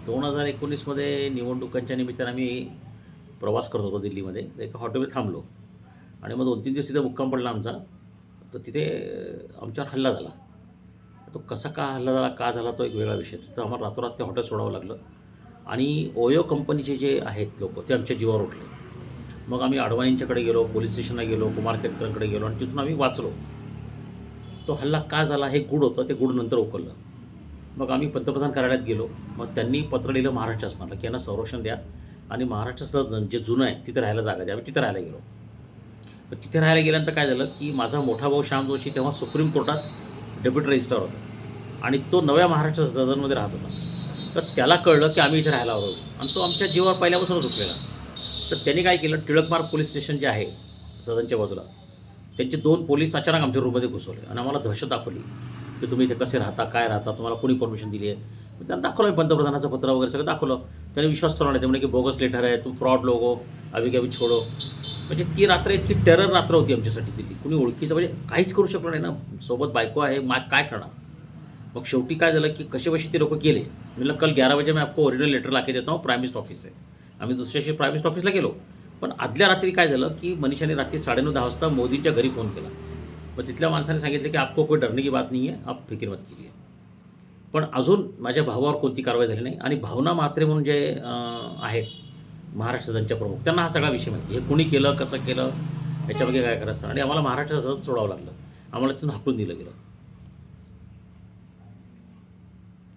2019मध्ये निवडणुकांच्या निमित्तानं आम्ही प्रवास करत होतो दिल्लीमध्ये. तर एका हॉटेलमध्ये थांबलो आणि मग 2-3 दिवस तिथे मुक्काम पडला आमचा. तर तिथे आमच्यावर हल्ला झाला. तो कसा का हल्ला झाला, का झाला तो एक वेगळा विषय. तर आम्हाला रातोरात ते हॉटेल सोडावं लागलं आणि ओयो कंपनीचे जे आहेत लोकं ते आमच्या जीवावर उठले. मग आम्ही अडवाणींच्याकडे गेलो, पोलीस स्टेशनला गेलो, कुमार केतकरांकडे गेलो आणि तिथून आम्ही वाचलो. तो हल्ला का झाला हे गूढ होतं, ते गूढ नंतर उकललं. मग आम्ही पंतप्रधान कार्यालयात गेलो. मग त्यांनी पत्र लिहिलं महाराष्ट्र शासनाला की यांना संरक्षण द्या आणि महाराष्ट्र सदन जे जुनं आहे तिथे राहायला जागा द्या. आम्ही तिथे राहायला गेलो. तर तिथे राहायला गेल्यानंतर काय झालं की माझा मोठा भाऊ श्याम जोशी तेव्हा सुप्रीम कोर्टात डेप्युटी रजिस्ट्रार होता आणि तो नव्या महाराष्ट्र सदनमध्ये राहत होता. तर त्याला कळलं की आम्ही इथे राहायला आलो आणि तो आमच्या जीवावर पहिल्यापासूनच उठलेला. तर त्यांनी काय केलं, टिळकमार्ग पोलीस स्टेशन जे आहे सदनच्या बाजूला, त्यांचे 2 पोलीस अचानक आमच्या रूममध्ये घुसवले आणि आम्हाला दहशत दाखवली की तुम्ही इथे कसे राहता, काय राहता, तुम्हाला कोणी परमिशन दिली आहे. तर त्यांना दाखवलं, मी पंतप्रधानाचं पत्र वगैरे सगळं दाखवलं. त्याने विश्वास ठरवला. ते म्हणे की बोगस लेटर आहे, तुम फ्रॉड लोक हो, अभी कभी छोडो. म्हणजे ती रात्र इतकी टेरर रात्र होती आमच्यासाठी दिल्ली. कुणी ओळखीचं म्हणजे काहीच करू शकलो नाही ना, सोबत बायको आहे, काय करणार. मग शेवटी काय झालं की कसेबसे ते लोक गेले. म्हणलं कल 11 बजे मैं आपको ओरिजिनल लेटर लाके देता हूँ, प्राइम मिनिस्टर ऑफिस से. आम्ही दुसऱ्या दिवशी प्राइम मिनिस्टर ऑफिसला गेलो. पण आदल्या रात्री काय झालं की मनीषाने रात्री 9:30-10 वाजता मोदींच्या घरी फोन केला. मग तिथल्या माणसाने सांगितलं की आपको कोई डरने की बात नहीं है, आप फिक्र मत कीजिए. पण अजून माझ्या भावावर कोणती कारवाई झाली नाही आणि भावना म्हात्रे म्हणून जे आहेत महाराष्ट्र सदनच्या प्रमुख, त्यांना हा सगळा विषय माहिती. हे कुणी केलं, कसं केलं, याच्यामागे काय करायचं आणि आम्हाला महाराष्ट्र सदन सोडावं लागलं. आम्हाला तिथून हाकलून दिलं गेलं.